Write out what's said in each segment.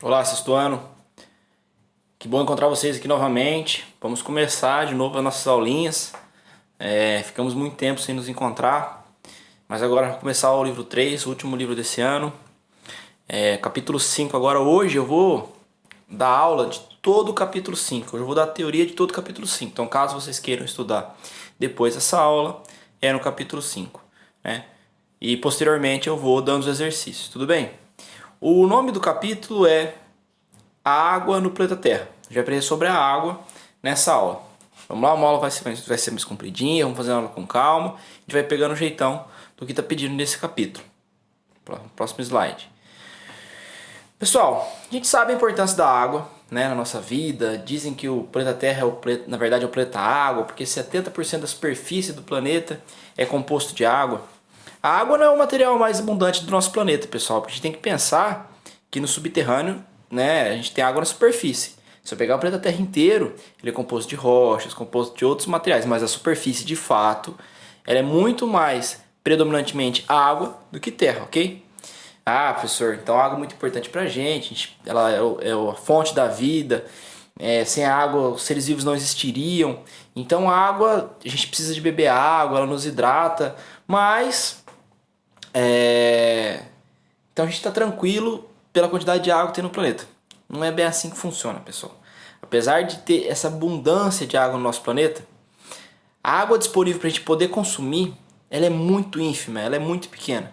Olá, sexto ano. Que bom encontrar vocês aqui novamente. Vamos começar de novo as nossas aulinhas. Ficamos muito tempo sem nos encontrar, mas agora vamos começar o livro 3, o último livro desse ano. Capítulo 5 agora. Hoje eu vou dar aula de todo o capítulo 5. Hoje eu vou dar a teoria de todo o capítulo 5. Então, caso vocês queiram estudar depois dessa aula, é no capítulo 5, né? E posteriormente eu vou dando os exercícios, tudo bem? O nome do capítulo é A Água no Planeta Terra. Já aprendi sobre a água nessa aula. Vamos lá, uma aula vai ser mais compridinha, vamos fazer uma aula com calma. A gente vai pegando o jeitão do que está pedindo nesse capítulo. Próximo slide. Pessoal, a gente sabe a importância da água, né, na nossa vida. Dizem que o planeta Terra na verdade é o planeta água, porque 70% da superfície do planeta é composto de água. A água não é o material mais abundante do nosso planeta, pessoal, porque a gente tem que pensar que no subterrâneo, né, a gente tem água na superfície. Se eu pegar o planeta Terra inteiro, ele é composto de rochas, composto de outros materiais, mas a superfície, de fato, ela é muito mais predominantemente água do que terra, ok? Ah, professor, então a água é muito importante pra gente, ela é a fonte da vida, sem a água os seres vivos não existiriam. Então a água, a gente precisa de beber água, ela nos hidrata, mas então a gente está tranquilo pela quantidade de água que tem no planeta. Não é bem assim que funciona, pessoal. Apesar de ter essa abundância de água no nosso planeta, a água disponível para a gente poder consumir, ela é muito ínfima, ela é muito pequena.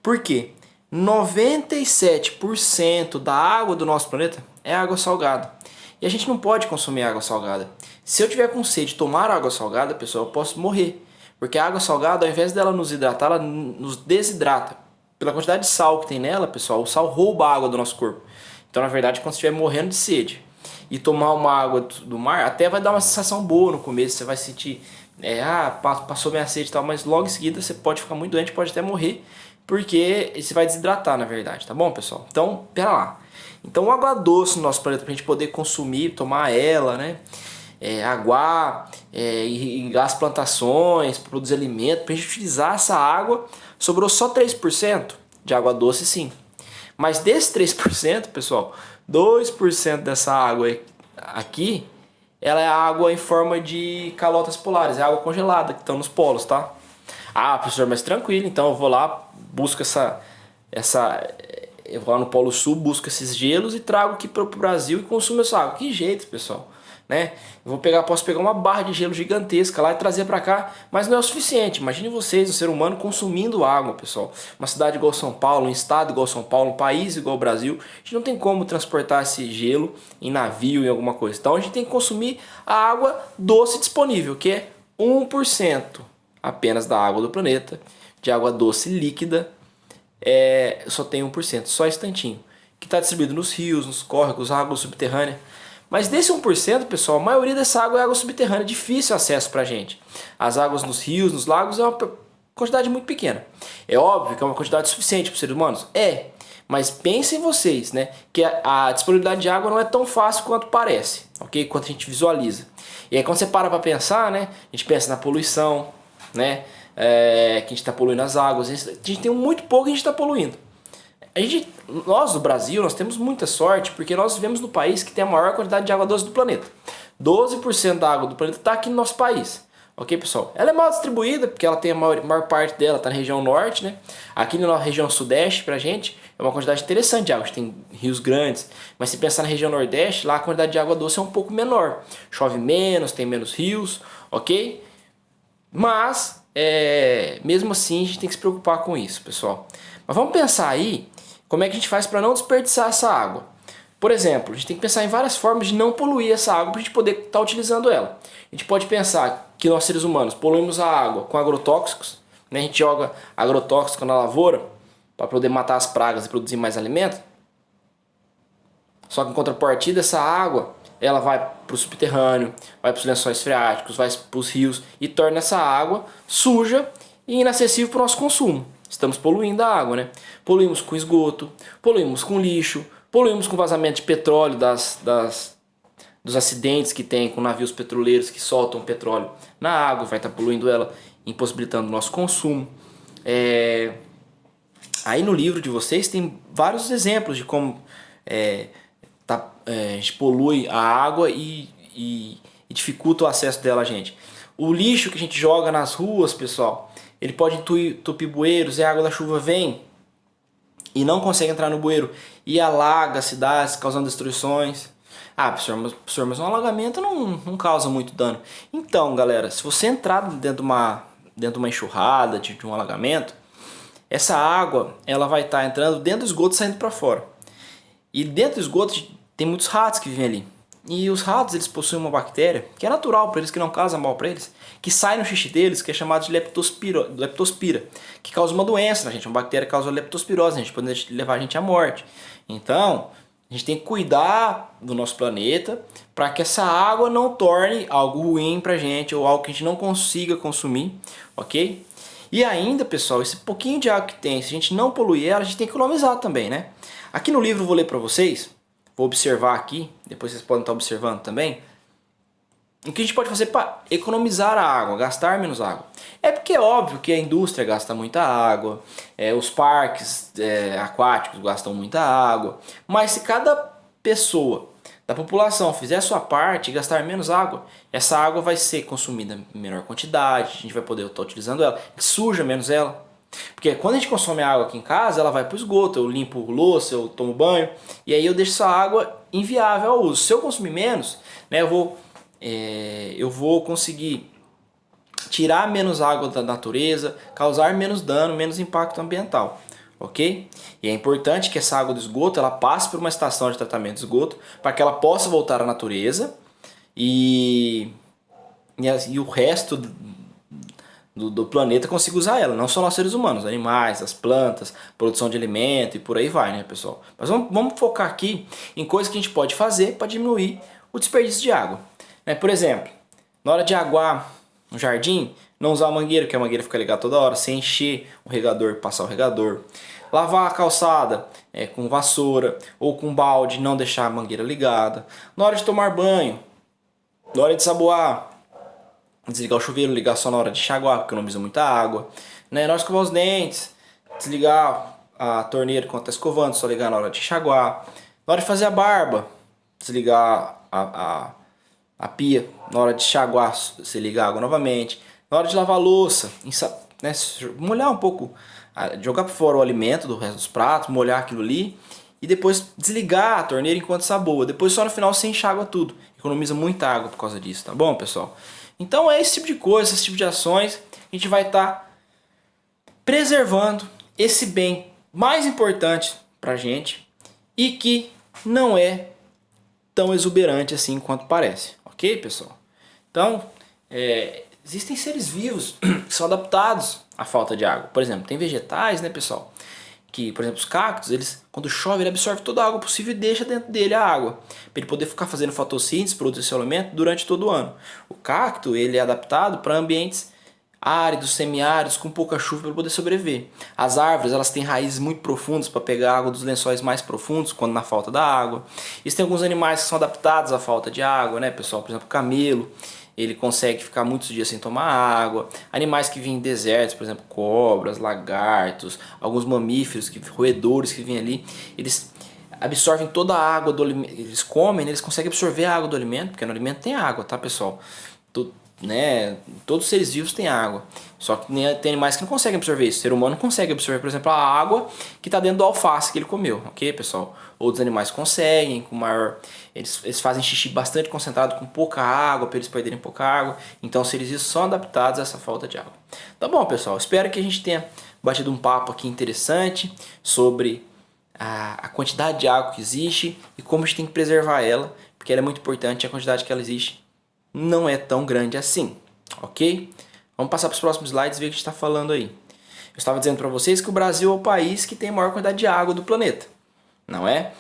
Por quê? 97% da água do nosso planeta é água salgada. E a gente não pode consumir água salgada. Se eu tiver com sede de tomar água salgada, pessoal, eu posso morrer. Porque a água salgada, ao invés dela nos hidratar, ela nos desidrata. Pela quantidade de sal que tem nela, pessoal, o sal rouba a água do nosso corpo. Então, na verdade, quando você estiver morrendo de sede e tomar uma água do mar, até vai dar uma sensação boa no começo. Você vai sentir, passou minha sede e tal, mas logo em seguida você pode ficar muito doente, pode até morrer, porque você vai desidratar, na verdade, tá bom, pessoal? Então, pera lá. Então, água doce no nosso planeta, pra gente poder consumir, tomar ela, né? Aguar, irrigar as plantações, produzir alimento, para a gente utilizar essa água, sobrou só 3% de água doce, sim. Mas desses 3%, pessoal, 2% dessa água aqui, ela é água em forma de calotas polares, é água congelada que estão nos polos, tá? Ah, professor, mas tranquilo, então eu vou lá, busco eu vou lá no Polo Sul, busco esses gelos e trago aqui para o Brasil e consumo essa água. Que jeito, pessoal, né? Posso pegar uma barra de gelo gigantesca lá e trazer para cá, mas não é o suficiente. Imagine vocês, um ser humano, consumindo água, pessoal. Uma cidade igual São Paulo, um estado igual São Paulo, um país igual o Brasil, a gente não tem como transportar esse gelo em navio, em alguma coisa. Então a gente tem que consumir a água doce disponível, que é 1% apenas da água do planeta, de água doce líquida, só tem 1%, só esse tantinho, que está distribuído nos rios, nos córregos, água subterrânea. Mas desse 1%, pessoal, a maioria dessa água é água subterrânea, difícil acesso pra gente. As águas nos rios, nos lagos é uma quantidade muito pequena. É óbvio que é uma quantidade suficiente para os seres humanos? Mas pensem vocês, né, que a disponibilidade de água não é tão fácil quanto parece, ok? Quanto a gente visualiza. E aí quando você para pensar, né, a gente pensa na poluição, né, que a gente está poluindo as águas, a gente tem muito pouco que a gente está poluindo. Nós do Brasil, nós temos muita sorte porque nós vivemos no país que tem a maior quantidade de água doce do planeta. 12% da água do planeta está aqui no nosso país. Ok, pessoal? Ela é mal distribuída porque ela tem a maior parte dela está na região norte, né? Aqui na região sudeste, pra gente, é uma quantidade interessante de água. A gente tem rios grandes, mas se pensar na região nordeste, lá a quantidade de água doce é um pouco menor. Chove menos, tem menos rios, ok? Mas, mesmo assim, a gente tem que se preocupar com isso, pessoal. Mas vamos pensar aí como é que a gente faz para não desperdiçar essa água. Por exemplo, a gente tem que pensar em várias formas de não poluir essa água para a gente poder estar utilizando ela. A gente pode pensar que nós seres humanos poluímos a água com agrotóxicos, né? A gente joga agrotóxico na lavoura para poder matar as pragas e produzir mais alimento. Só que em contrapartida, essa água ela vai para o subterrâneo, vai para os lençóis freáticos, vai para os rios e torna essa água suja e inacessível para o nosso consumo. Estamos poluindo a água, né? Poluímos com esgoto, poluímos com lixo, poluímos com vazamento de petróleo dos acidentes que tem com navios petroleiros que soltam petróleo na água, vai estar poluindo ela, impossibilitando o nosso consumo. Aí no livro de vocês tem vários exemplos de como a gente polui a água e dificulta o acesso dela, gente. O lixo que a gente joga nas ruas, pessoal, ele pode entupir bueiros e a água da chuva vem e não consegue entrar no bueiro e alaga cidades, causando destruições. Ah, professor, mas um alagamento não causa muito dano. Então, galera, se você entrar dentro de uma enxurrada, de um alagamento, essa água ela vai estar entrando dentro do esgoto e saindo para fora. E dentro do esgoto tem muitos ratos que vivem ali. E os ratos, eles possuem uma bactéria que é natural para eles, que não causa mal para eles, que sai no xixi deles, que é chamado de leptospira, que causa uma doença na gente. Uma bactéria que causa leptospirose, a gente pode levar a gente à morte. Então, a gente tem que cuidar do nosso planeta para que essa água não torne algo ruim para a gente ou algo que a gente não consiga consumir, ok? E ainda, pessoal, esse pouquinho de água que tem, se a gente não poluir ela, a gente tem que economizar também, né? Aqui no livro eu vou ler para vocês, vou observar aqui, depois vocês podem estar observando também, o que a gente pode fazer para economizar a água, gastar menos água. É porque é óbvio que a indústria gasta muita água, os parques aquáticos gastam muita água, mas se cada pessoa da população fizer a sua parte e gastar menos água, essa água vai ser consumida em menor quantidade, a gente vai poder estar utilizando ela, suja menos ela. Porque quando a gente consome água aqui em casa, ela vai para o esgoto, eu limpo louça, eu tomo banho, e aí eu deixo essa água inviável ao uso. Se eu consumir menos, né, eu vou conseguir tirar menos água da natureza, causar menos dano, menos impacto ambiental, ok? E é importante que essa água do esgoto ela passe por uma estação de tratamento de esgoto para que ela possa voltar à natureza e o resto do planeta consiga usar ela, não só nós seres humanos, animais, as plantas, produção de alimento e por aí vai, né, pessoal? Mas vamos focar aqui em coisas que a gente pode fazer para diminuir o desperdício de água. Por exemplo, na hora de aguar no jardim, não usar a mangueira, porque a mangueira fica ligada toda hora, sem encher o regador, passar o regador. Lavar a calçada com vassoura ou com balde, não deixar a mangueira ligada. Na hora de tomar banho, na hora de saboar, desligar o chuveiro, ligar só na hora de enxaguar, porque economiza muita água. Na hora de escovar os dentes, desligar a torneira quando está escovando, só ligar na hora de enxaguar. Na hora de fazer a barba, desligar a pia, na hora de enxaguar, você liga a água novamente. Na hora de lavar a louça, né, molhar um pouco, jogar para fora o alimento do resto dos pratos, molhar aquilo ali e depois desligar a torneira enquanto saboa. Depois só no final você enxágua tudo. Economiza muita água por causa disso, tá bom, pessoal? Então é esse tipo de coisa, esse tipo de ações, a gente vai estar preservando esse bem mais importante pra gente e que não é tão exuberante assim quanto parece, ok, pessoal? Então, existem seres vivos que são adaptados à falta de água. Por exemplo, tem vegetais, né, pessoal? Que, por exemplo, os cactos, quando chove, ele absorve toda a água possível e deixa dentro dele a água, para ele poder ficar fazendo fotossíntese, produzir seu alimento durante todo o ano. O cacto, ele é adaptado para ambientes áridos, semiáridos, com pouca chuva para poder sobreviver. As árvores, elas têm raízes muito profundas para pegar água dos lençóis mais profundos quando na falta da água. Existem alguns animais que são adaptados à falta de água, né, pessoal? Por exemplo, o camelo, ele consegue ficar muitos dias sem tomar água. Animais que vivem em desertos, por exemplo, cobras, lagartos, alguns mamíferos, roedores que vivem ali, eles absorvem toda a água do alimento. Eles comem, eles conseguem absorver a água do alimento, porque no alimento tem água, tá, pessoal? Todos os seres vivos têm água, só que tem animais que não conseguem absorver isso. O ser humano não consegue absorver, por exemplo, a água que está dentro do alface que ele comeu, ok, pessoal? Outros animais conseguem, com maior, eles fazem xixi bastante concentrado com pouca água, para eles perderem pouca água. Então os seres vivos são adaptados a essa falta de água. Tá bom, pessoal? Espero que a gente tenha batido um papo aqui interessante sobre a quantidade de água que existe e como a gente tem que preservar ela, porque ela é muito importante, a quantidade que ela existe não é tão grande assim, ok? Vamos passar para os próximos slides e ver o que a gente está falando aí. Eu estava dizendo para vocês que o Brasil é o país que tem a maior quantidade de água do planeta, não é?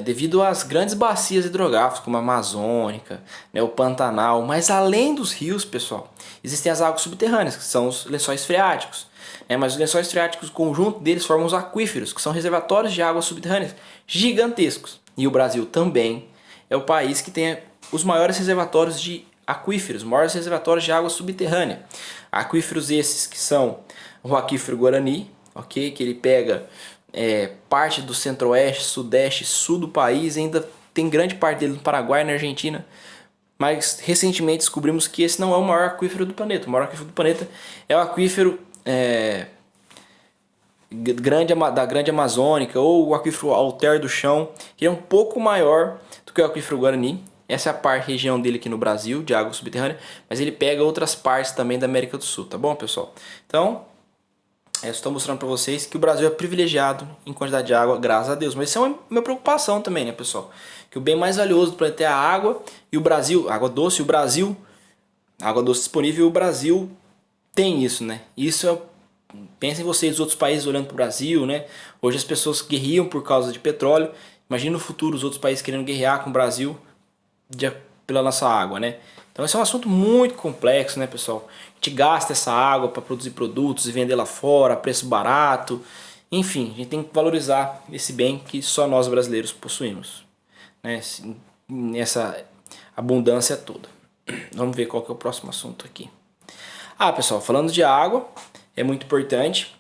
Devido às grandes bacias hidrográficas, como a Amazônica, né, o Pantanal, mas além dos rios, pessoal, existem as águas subterrâneas, que são os lençóis freáticos. Mas os lençóis freáticos, o conjunto deles formam os aquíferos, que são reservatórios de águas subterrâneas gigantescos. E o Brasil também é o país que tem os maiores reservatórios de aquíferos, os maiores reservatórios de água subterrânea. Aquíferos esses que são o aquífero Guarani, ok? Que ele pega parte do centro-oeste, sudeste, sul do país, ainda tem grande parte dele no Paraguai e na Argentina. Mas recentemente descobrimos que esse não é o maior aquífero do planeta. O maior aquífero do planeta é o aquífero da Grande Amazônica, ou o aquífero Alter do Chão, que é um pouco maior do que o aquífero Guarani. Essa é a região dele aqui no Brasil, de água subterrânea, mas ele pega outras partes também da América do Sul, tá bom, pessoal? Então, eu estou mostrando para vocês que o Brasil é privilegiado em quantidade de água, graças a Deus. Mas isso é uma preocupação também, né, pessoal? Que o bem mais valioso do planeta é a água, e o Brasil, água doce, e o Brasil, água doce disponível, e o Brasil tem isso, né? Isso é, pensem vocês, os outros países olhando para o Brasil, né? Hoje as pessoas guerriam por causa de petróleo. Imagina no futuro os outros países querendo guerrear com o Brasil pela nossa água, né? Então esse é um assunto muito complexo, né, pessoal? A gente gasta essa água para produzir produtos e vender lá fora a preço barato. Enfim, a gente tem que valorizar esse bem que só nós brasileiros possuímos, né? Nessa abundância toda. Vamos ver qual que é o próximo assunto aqui. Pessoal, falando de água, é muito importante,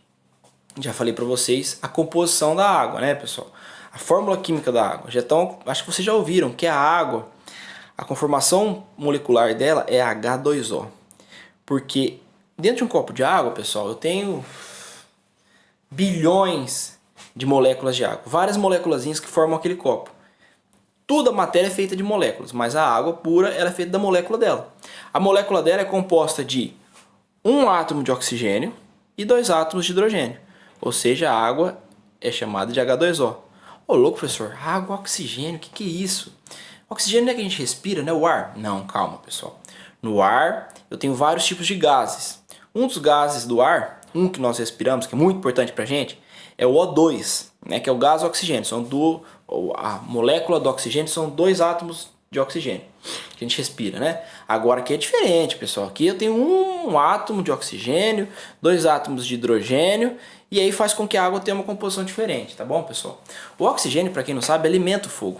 já falei para vocês, a composição da água, né, pessoal? A fórmula química da água. Acho que vocês já ouviram que a água, a conformação molecular dela é H2O. Porque dentro de um copo de água, pessoal, eu tenho bilhões de moléculas de água. Várias moléculazinhas que formam aquele copo. Toda a matéria é feita de moléculas, mas a água pura ela é feita da molécula dela. A molécula dela é composta de um átomo de oxigênio e 2 átomos de hidrogênio. Ou seja, a água é chamada de H2O. Ô louco, professor, água, oxigênio, que é isso? Oxigênio não é que a gente respira, né? O ar? Não, calma, pessoal. No ar, eu tenho vários tipos de gases. Um dos gases do ar, um que nós respiramos, que é muito importante pra gente, é o O2, né? Que é o gás oxigênio. A molécula do oxigênio são 2 átomos de oxigênio que a gente respira, né? Agora aqui é diferente, pessoal. Aqui eu tenho um átomo de oxigênio, 2 átomos de hidrogênio, e aí faz com que a água tenha uma composição diferente, tá bom, pessoal? O oxigênio, para quem não sabe, alimenta o fogo.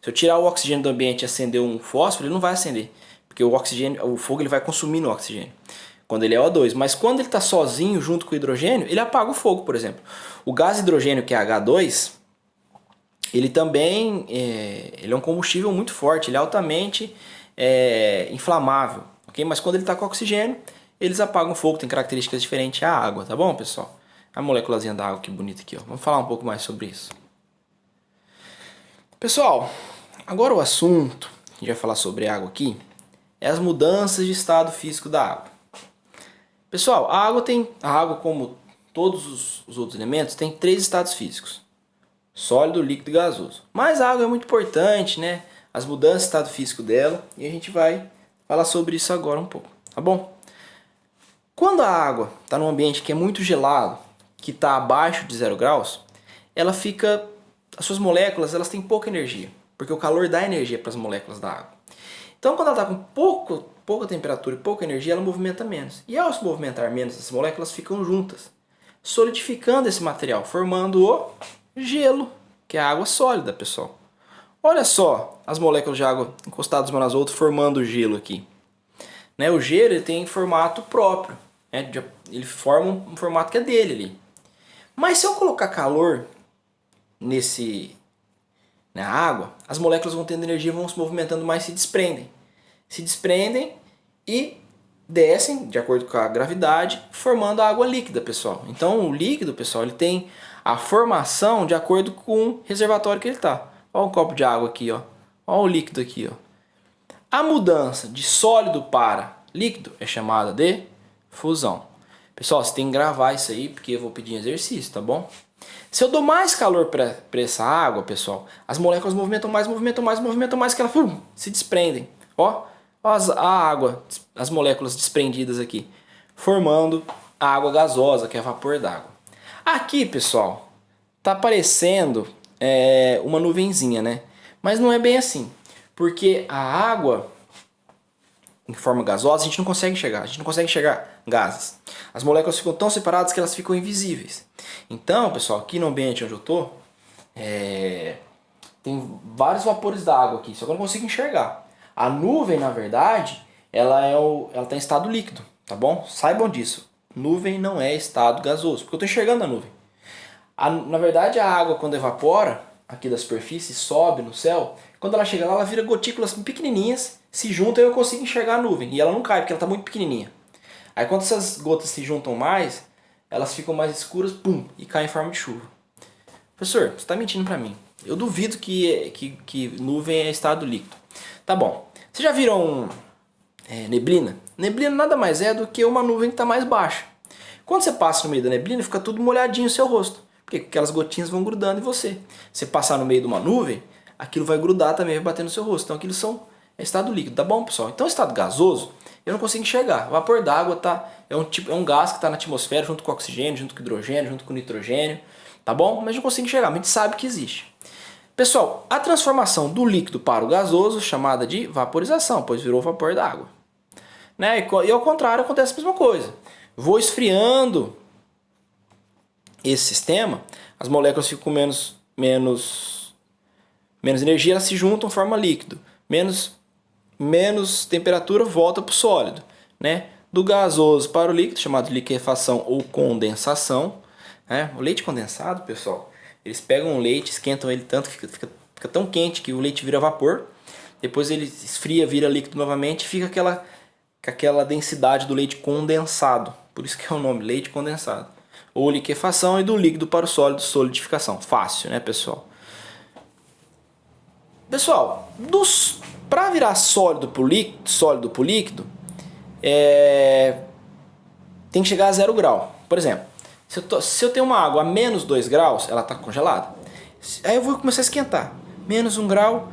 Se eu tirar o oxigênio do ambiente e acender um fósforo, ele não vai acender, porque o fogo ele vai consumir no oxigênio, quando ele é O2. Mas quando ele está sozinho junto com o hidrogênio, ele apaga o fogo, por exemplo. O gás hidrogênio, que é H2, ele também ele é um combustível muito forte, ele é altamente inflamável, ok? Mas quando ele está com oxigênio, eles apagam o fogo, tem características diferentes à água, tá bom, pessoal? A moléculazinha da água, que bonita aqui, ó. Vamos falar um pouco mais sobre isso. Pessoal, agora o assunto que a gente vai falar sobre água aqui é as mudanças de estado físico da água. Pessoal, a água, como todos os outros elementos, tem 3 estados físicos: sólido, líquido e gasoso. Mas a água é muito importante, né? As mudanças de estado físico dela, e a gente vai falar sobre isso agora um pouco, tá bom? Quando a água está num ambiente que é muito gelado, que está abaixo de 0 graus, as suas moléculas elas têm pouca energia, porque o calor dá energia para as moléculas da água. Então, quando ela está com pouca temperatura e pouca energia, ela movimenta menos. E ao se movimentar menos, as moléculas ficam juntas, solidificando esse material, formando o gelo, que é a água sólida, pessoal. Olha só as moléculas de água encostadas umas nas outras, formando o gelo aqui. Né? O gelo ele tem formato próprio, né? Ele forma um formato que é dele ali. Mas se eu colocar calor na água, as moléculas vão tendo energia, vão se movimentando mais, se desprendem e descem de acordo com a gravidade, formando a água líquida, pessoal. Então o líquido, pessoal, ele tem a formação de acordo com o reservatório que ele está. Olha um copo de água aqui, ó. Olha o líquido aqui, ó. A mudança de sólido para líquido é chamada de fusão. Pessoal, você tem que gravar isso aí, porque eu vou pedir exercício, tá bom? Se eu dou mais calor para essa água, pessoal, as moléculas movimentam mais, que elas se desprendem. Ó, a água, as moléculas desprendidas aqui, formando a água gasosa, que é vapor d'água. Aqui, pessoal, tá aparecendo uma nuvenzinha, né? Mas não é bem assim, porque a água em forma gasosa a gente não consegue enxergar gases. As moléculas ficam tão separadas que elas ficam invisíveis. Então, pessoal, aqui no ambiente onde eu tô, tem vários vapores d'água aqui, só que eu não consigo enxergar. A nuvem, na verdade, ela tá em estado líquido, tá bom? Saibam disso. Nuvem não é estado gasoso, porque eu tô enxergando a nuvem. Na verdade, a água, quando evapora aqui da superfície, sobe no céu, quando ela chega lá, ela vira gotículas pequenininhas, se juntam e eu consigo enxergar a nuvem. E ela não cai, porque ela está muito pequenininha. Aí quando essas gotas se juntam mais, elas ficam mais escuras, pum, e caem em forma de chuva. Professor, você está mentindo para mim. Eu duvido que nuvem é estado líquido. Tá bom. Vocês já viram neblina? Neblina nada mais é do que uma nuvem que está mais baixa. Quando você passa no meio da neblina, fica tudo molhadinho o seu rosto. Porque aquelas gotinhas vão grudando em você. Você passar no meio de uma nuvem, aquilo vai grudar também, vai bater no seu rosto. Então aquilo é estado líquido, tá bom, pessoal? Então estado gasoso, eu não consigo enxergar. Vapor d'água é um gás que está na atmosfera junto com o oxigênio, junto com o hidrogênio, junto com o nitrogênio, tá bom? Mas não consigo enxergar, mas a gente sabe que existe. Pessoal, a transformação do líquido para o gasoso, chamada de vaporização, pois virou vapor d'água. Né? E ao contrário, acontece a mesma coisa. Vou esfriando esse sistema, as moléculas ficam com menos energia, elas se juntam, formam líquido. Menos temperatura, volta para o sólido. Né? Do gasoso para o líquido, chamado de liquefação ou condensação. Né? O leite condensado, pessoal, eles pegam o leite, esquentam ele tanto que fica tão quente que o leite vira vapor. Depois ele esfria, vira líquido novamente e fica aquela densidade do leite condensado. Por isso que é o nome, leite condensado. Ou liquefação, e do líquido para o sólido, solidificação. Fácil, né, pessoal? Pessoal, para virar sólido para o líquido, tem que chegar a 0 grau. Por exemplo, se eu tenho uma água a menos 2 graus, ela está congelada. Aí eu vou começar a esquentar. Menos 1 grau,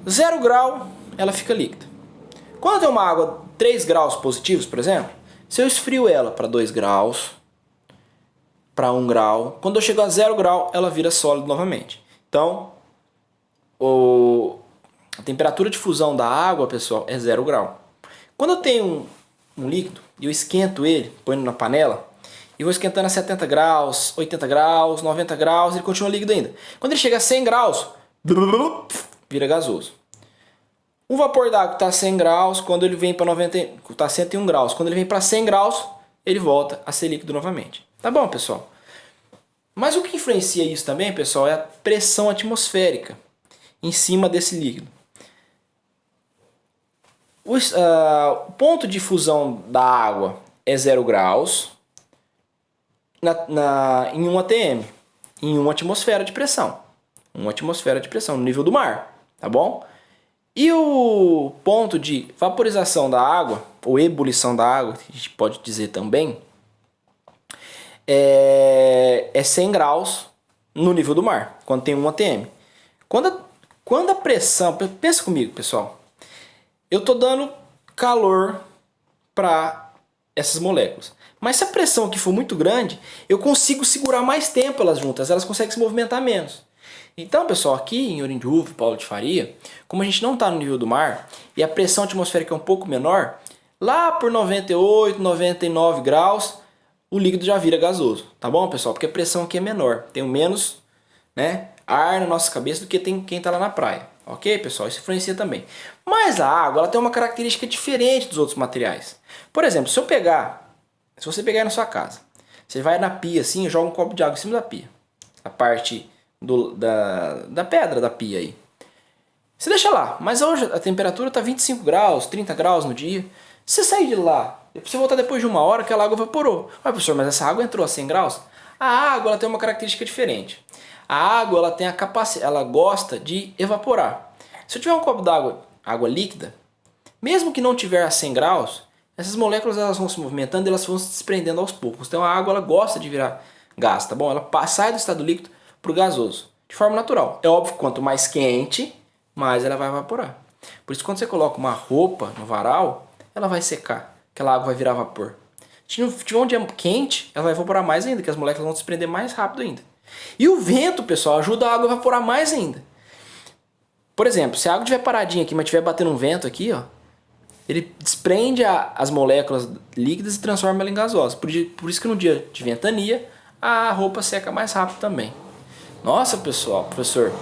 0 grau, ela fica líquida. Quando eu tenho uma água 3 graus positivos, por exemplo, se eu esfrio ela para 2 graus, para 1 grau, quando eu chego a 0 grau, ela vira sólido novamente. Então, a temperatura de fusão da água, pessoal, é 0 grau. Quando eu tenho um líquido e eu esquento ele, ponho na panela, e vou esquentando a 70 graus, 80 graus, 90 graus, ele continua líquido ainda. Quando ele chega a 100 graus, vira gasoso. Um vapor d'água está a 100 graus, quando ele vem para está a 101 graus. Quando ele vem para 100 graus, ele volta a ser líquido novamente. Tá bom, pessoal? Mas o que influencia isso também, pessoal, é a pressão atmosférica em cima desse líquido. O ponto de fusão da água é 0 graus em 1 atm, em 1 atmosfera de pressão. 1 atmosfera de pressão no nível do mar, tá bom? E o ponto de vaporização da água, ou ebulição da água, que a gente pode dizer também, é 100 graus no nível do mar, quando tem 1 atm. Quando a pressão... Pensa comigo, pessoal. Eu estou dando calor para essas moléculas. Mas se a pressão aqui for muito grande, eu consigo segurar mais tempo elas juntas. Elas conseguem se movimentar menos. Então, pessoal, aqui em Orindiúva, Paulo de Faria, como a gente não está no nível do mar e a pressão atmosférica é um pouco menor, lá por 98, 99 graus, o líquido já vira gasoso. Tá bom, pessoal? Porque a pressão aqui é menor. Tem menos, né, ar na nossa cabeça do que tem quem está lá na praia. Ok, pessoal? Isso influencia também. Mas a água ela tem uma característica diferente dos outros materiais. Por exemplo, se você pegar aí na sua casa, você vai na pia assim e joga um copo de água em cima da pia. A parte da pedra da pia aí. Você deixa lá, mas hoje a temperatura está 25 graus, 30 graus no dia. Se você sair de lá, você voltar depois de 1 hora, aquela água evaporou. Ah, professor, mas essa água entrou a 100 graus? A água ela tem uma característica diferente. A água ela tem a capacidade, ela gosta de evaporar. Se eu tiver um copo d'água, água líquida, mesmo que não tiver a 100 graus, essas moléculas elas vão se movimentando e elas vão se desprendendo aos poucos. Então a água ela gosta de virar gás, tá bom? Ela sai do estado líquido para o gasoso, de forma natural. É óbvio que quanto mais quente, mais ela vai evaporar. Por isso quando você coloca uma roupa no varal, ela vai secar, aquela água vai virar vapor. Se tiver um dia quente, ela vai evaporar mais ainda, que as moléculas vão se desprender mais rápido ainda. E o vento, pessoal, ajuda a água a evaporar mais ainda. Por exemplo, se a água estiver paradinha aqui, mas estiver batendo um vento aqui, ó, ele desprende as moléculas líquidas e transforma ela em gasosa. Por isso que no dia de ventania, a roupa seca mais rápido também. Nossa, pessoal, professor,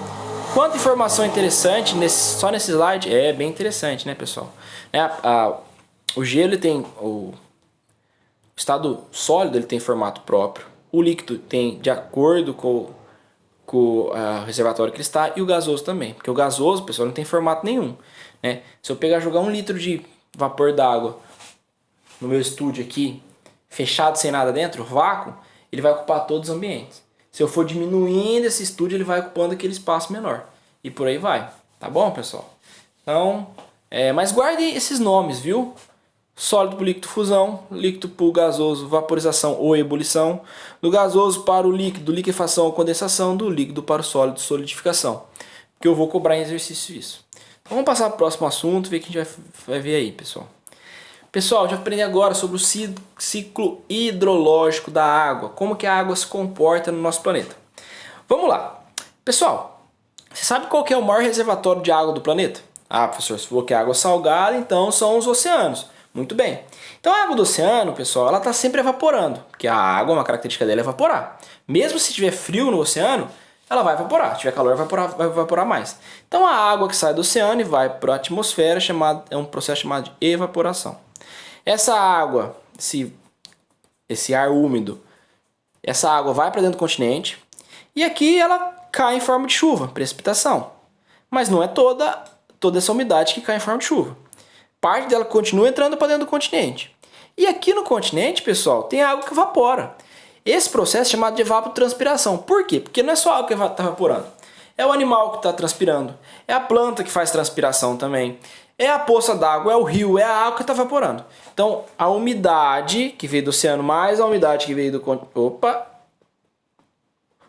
quanta informação interessante só nesse slide. É bem interessante, né, pessoal? O gelo ele tem o estado sólido, ele tem formato próprio. o líquido tem de acordo com o reservatório que ele está e o gasoso também. Porque o gasoso, pessoal, não tem formato nenhum, né? Se eu pegar e jogar 1 litro de vapor d'água no meu estúdio aqui, fechado sem nada dentro, vácuo, ele vai ocupar todos os ambientes. Se eu for diminuindo esse estúdio, ele vai ocupando aquele espaço menor. E por aí vai. Tá bom, pessoal? Então, mas guarde esses nomes, viu? Sólido para o líquido fusão, líquido para o gasoso vaporização ou ebulição, do gasoso para o líquido liquefação ou condensação, do líquido para o sólido solidificação. Que eu vou cobrar em exercício isso. Então vamos passar para o próximo assunto, ver o que a gente vai ver aí, pessoal. Pessoal, já aprendi agora sobre o ciclo hidrológico da água, como que a água se comporta no nosso planeta. Vamos lá. Pessoal, você sabe qual que é o maior reservatório de água do planeta? Ah, professor, se for que é água salgada, então são os oceanos. Muito bem. Então a água do oceano, pessoal, ela está sempre evaporando, porque a água, uma característica dela é evaporar. Mesmo se tiver frio no oceano, ela vai evaporar. Se tiver calor, vai evaporar mais. Então a água que sai do oceano e vai para a atmosfera é um processo chamado de evaporação. Essa água, esse ar úmido, essa água vai para dentro do continente e aqui ela cai em forma de chuva, precipitação. Mas não é toda essa umidade que cai em forma de chuva. Parte dela continua entrando para dentro do continente. E aqui no continente, pessoal, tem água que evapora. Esse processo é chamado de evapotranspiração. Por quê? Porque não é só a água que está evaporando. É o animal que está transpirando. É a planta que faz transpiração também. É a poça d'água, é o rio, é a água que está evaporando. Então, a umidade que veio do oceano mais a umidade que veio do...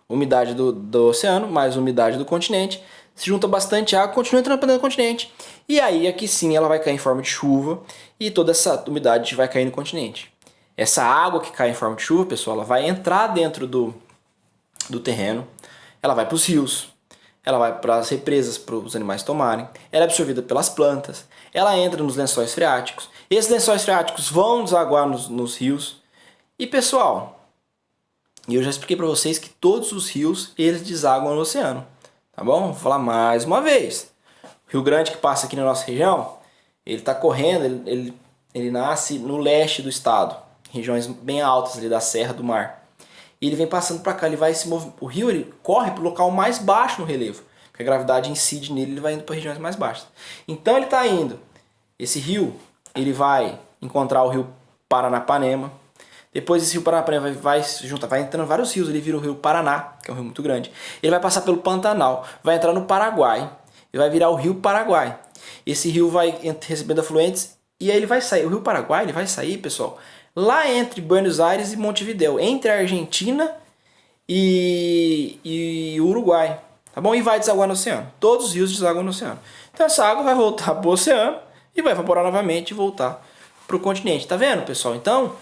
umidade do oceano mais a umidade do continente. Se junta bastante água, continua entrando para dentro do continente. E aí, aqui sim, ela vai cair em forma de chuva e toda essa umidade vai cair no continente. Essa água que cai em forma de chuva, pessoal, ela vai entrar dentro do terreno, ela vai para os rios, ela vai para as represas para os animais tomarem, ela é absorvida pelas plantas, ela entra nos lençóis freáticos, esses lençóis freáticos vão desaguar nos rios. E, pessoal, eu já expliquei para vocês que todos os rios, eles desaguam no oceano. Tá bom? Vou falar mais uma vez. O Rio Grande que passa aqui na nossa região, ele está correndo, ele nasce no leste do estado, regiões bem altas ali da Serra do Mar. E ele vem passando para cá, ele vai se mover. O rio ele corre para o local mais baixo no relevo, porque a gravidade incide nele, ele vai indo para regiões mais baixas. Então ele está indo. Esse rio, ele vai encontrar o rio Paranapanema. Depois esse rio Paranapanema vai entrando vários rios, ele vira o rio Paraná, que é um rio muito grande. Ele vai passar pelo Pantanal, vai entrar no Paraguai, e vai virar o rio Paraguai. Esse rio vai recebendo afluentes e aí ele vai sair. O rio Paraguai ele vai sair, pessoal, lá entre Buenos Aires e Montevidéu, entre a Argentina e o Uruguai, tá bom? E vai desaguar no oceano. Todos os rios desaguam no oceano. Então essa água vai voltar para o oceano e vai evaporar novamente e voltar para o continente. Tá vendo, pessoal? Então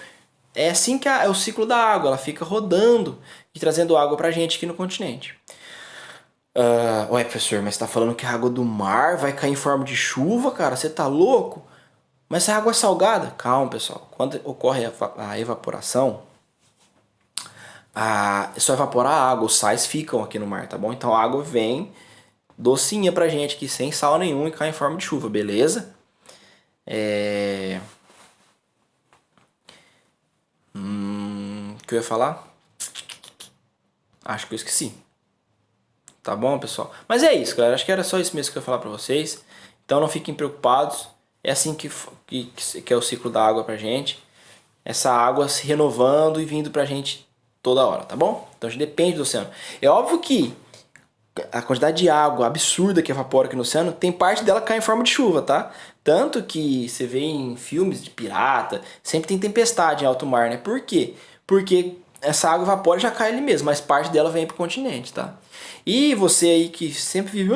é assim que é o ciclo da água. Ela fica rodando e trazendo água para a gente aqui no continente. Ué, professor, mas você tá falando que a água do mar vai cair em forma de chuva, cara? Você tá louco? Mas essa água é salgada? Calma, pessoal. Quando ocorre a evaporação, é só evaporar a água. Os sais ficam aqui no mar, tá bom? Então a água vem docinha pra gente aqui, sem sal nenhum, e cai em forma de chuva, beleza? O que eu ia falar? Acho que eu esqueci. Tá bom, pessoal? Mas é isso, galera. Acho que era só isso mesmo que eu ia falar pra vocês. Então não fiquem preocupados. É assim que é o ciclo da água pra gente. Essa água se renovando e vindo pra gente toda hora, tá bom? Então a gente depende do oceano. É óbvio que a quantidade de água absurda que evapora aqui no oceano, tem parte dela que cai em forma de chuva, tá? Tanto que você vê em filmes de pirata, sempre tem tempestade em alto mar, né? Por quê? Porque essa água evapora e já cai ali mesmo, mas parte dela vem pro continente, tá? E você aí que sempre vive,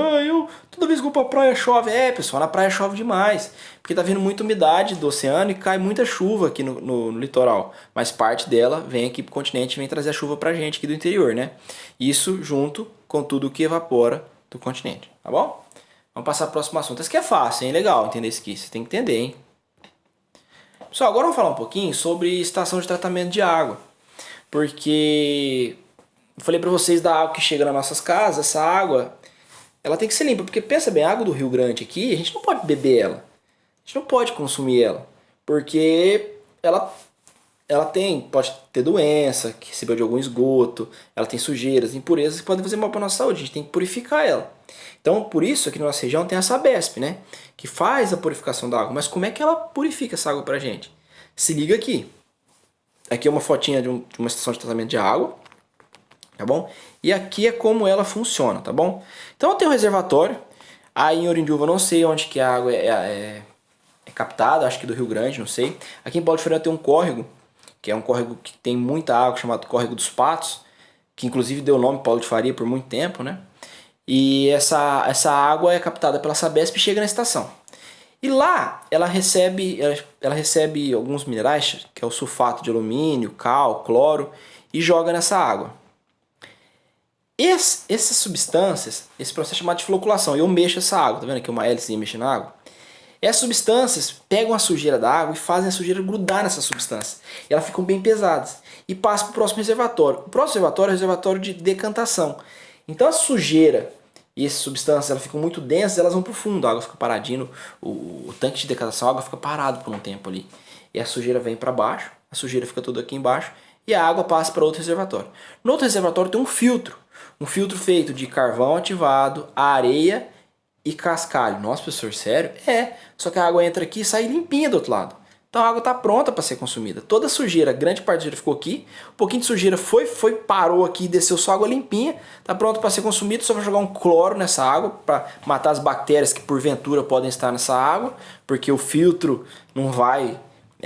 toda vez que eu vou pra praia chove. Pessoal, na praia chove demais, porque tá vindo muita umidade do oceano e cai muita chuva aqui no litoral. Mas parte dela vem aqui pro continente e vem trazer a chuva pra gente aqui do interior, né? Isso junto com tudo que evapora do continente, tá bom? Vamos passar pro próximo assunto. Esse aqui é fácil, hein? Legal entender isso aqui, você tem que entender, hein? Pessoal, agora vamos falar um pouquinho sobre estação de tratamento de água. Porque eu falei pra vocês da água que chega nas nossas casas, essa água, ela tem que ser limpa. Porque pensa bem, a água do Rio Grande aqui, a gente não pode beber ela. A gente não pode consumir ela. Porque ela ela pode ter doença, que recebeu de algum esgoto, ela tem sujeiras, impurezas que podem fazer mal para nossa saúde, a gente tem que purificar ela. Então, por isso, aqui na nossa região tem a Sabesp, né? Que faz a purificação da água. Mas como é que ela purifica essa água pra gente? Se liga aqui. Aqui é uma fotinha de uma estação de tratamento de água, tá bom? E aqui é como ela funciona, tá bom? Então eu tenho um reservatório. Aí em Orindiúva eu não sei onde que a água é captada, acho que do Rio Grande, não sei. Aqui em Paulo de Faria tem um córrego, que é um córrego que tem muita água, chamado Córrego dos Patos, que inclusive deu o nome Paulo de Faria por muito tempo, né? E essa água é captada pela Sabesp e chega na estação. E lá ela recebe alguns minerais, que é o sulfato de alumínio, cal, cloro, e joga nessa água. Essas substâncias, esse processo é chamado de floculação. Eu mexo essa água, tá vendo aqui uma hélice mexendo na água? Essas substâncias pegam a sujeira da água e fazem a sujeira grudar nessas substâncias. E elas ficam bem pesadas. E passam para o próximo reservatório. O próximo reservatório é o reservatório de decantação. Então a sujeira e essas substâncias elas ficam muito densas, elas vão para o fundo, a água fica paradinha, o tanque de decantação, a água fica parado por um tempo ali. E a sujeira vem para baixo, a sujeira fica toda aqui embaixo e a água passa para outro reservatório. No outro reservatório tem um filtro feito de carvão ativado, areia e cascalho. Nossa, professor, sério? É, só que a água entra aqui e sai limpinha do outro lado. Então a água está pronta para ser consumida. Toda a sujeira, grande parte da sujeira ficou aqui, um pouquinho de sujeira parou aqui e desceu só água limpinha, está pronto para ser consumido, só vai jogar um cloro nessa água para matar as bactérias que porventura podem estar nessa água, porque o filtro não vai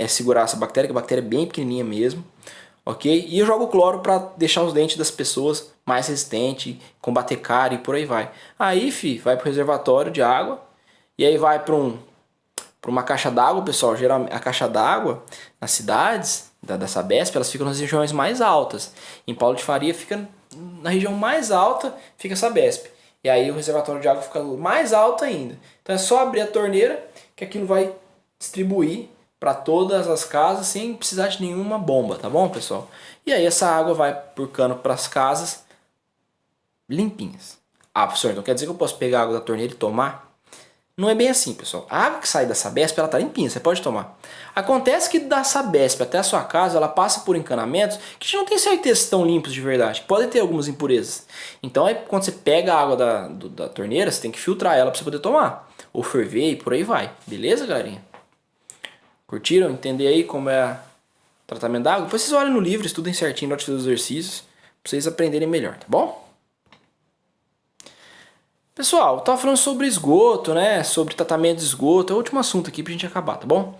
segurar essa bactéria, que a bactéria é bem pequenininha mesmo, ok? E eu jogo cloro para deixar os dentes das pessoas mais resistentes, combater cárie e por aí vai. Aí, vai para o reservatório de água, e aí vai para uma caixa d'água, pessoal. Geralmente a caixa d'água nas cidades da Sabesp, elas ficam nas regiões mais altas. Em Paulo de Faria fica na região mais alta, fica a Sabesp. E aí o reservatório de água fica mais alto ainda. Então é só abrir a torneira que aquilo vai distribuir para todas as casas sem precisar de nenhuma bomba, tá bom, pessoal? E aí essa água vai por cano para as casas limpinhas. Ah, professor, então quer dizer que eu posso pegar a água da torneira e tomar? Não é bem assim, pessoal. A água que sai da Sabesp, ela tá limpinha, você pode tomar. Acontece que da Sabesp até a sua casa, ela passa por encanamentos que a gente não tem certeza se estão limpos de verdade. Podem ter algumas impurezas. Então, aí, quando você pega a água da torneira, você tem que filtrar ela para você poder tomar. Ou ferver e por aí vai. Beleza, galerinha? Curtiram? Entender aí como é o tratamento da água? Depois vocês olhem no livro, estudem certinho na hora de fazer os exercícios, para vocês aprenderem melhor, tá bom? Pessoal, eu tava falando sobre esgoto, né? Sobre tratamento de esgoto. É o último assunto aqui pra gente acabar, tá bom?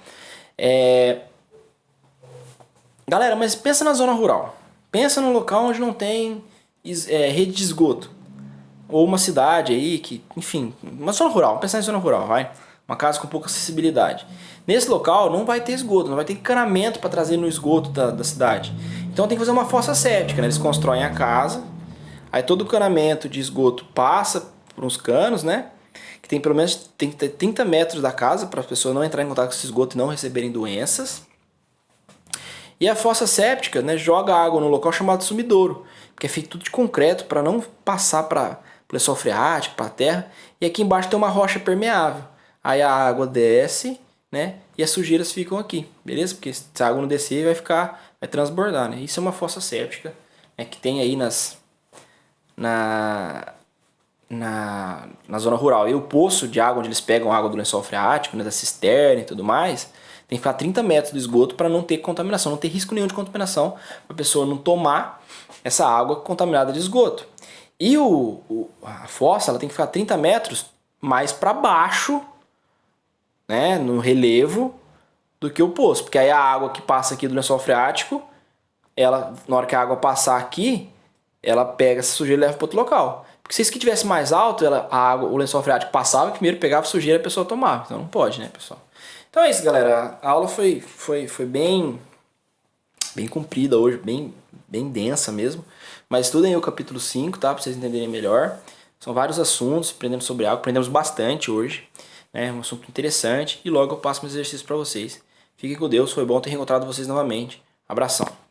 Galera, mas pensa na zona rural. Pensa num local onde não tem rede de esgoto. Ou uma cidade aí que, enfim, uma zona rural. Pensa em zona rural, vai. Uma casa com pouca acessibilidade. Nesse local não vai ter esgoto, não vai ter encanamento para trazer no esgoto da cidade. Então tem que fazer uma fossa séptica, né? Eles constroem a casa, aí todo o encanamento de esgoto passa por uns canos, né? Que tem pelo menos 30 metros da casa para as pessoas não entrarem em contato com esse esgoto e não receberem doenças. E a fossa séptica, né, joga água no local chamado sumidouro, que é feito tudo de concreto para não passar para o lençol freático, para a terra. E aqui embaixo tem uma rocha permeável. Aí a água desce, né, e as sujeiras ficam aqui, beleza? Porque se a água não descer, vai transbordar, né? Isso é uma fossa séptica, né, que tem aí na zona rural. E o poço de água onde eles pegam água do lençol freático, né, da cisterna e tudo mais, tem que ficar a 30 metros do esgoto para não ter contaminação, não ter risco nenhum de contaminação, para a pessoa não tomar essa água contaminada de esgoto. E a fossa ela tem que ficar a 30 metros mais para baixo, né, no relevo, do que o poço. Porque aí a água que passa aqui do lençol freático, na hora que a água passar aqui, ela pega essa sujeira e leva para outro local. Porque se isso que tivesse mais alto, o lençol freático passava, primeiro pegava a sujeira e a pessoa tomava. Então não pode, né, pessoal? Então é isso, galera. A aula foi bem comprida hoje, bem densa mesmo. Mas estudem o capítulo 5, tá? Para vocês entenderem melhor. São vários assuntos, aprendemos sobre água, aprendemos bastante hoje. É um assunto interessante. E logo eu passo meus exercícios para vocês. Fiquem com Deus, foi bom ter reencontrado vocês novamente. Abração.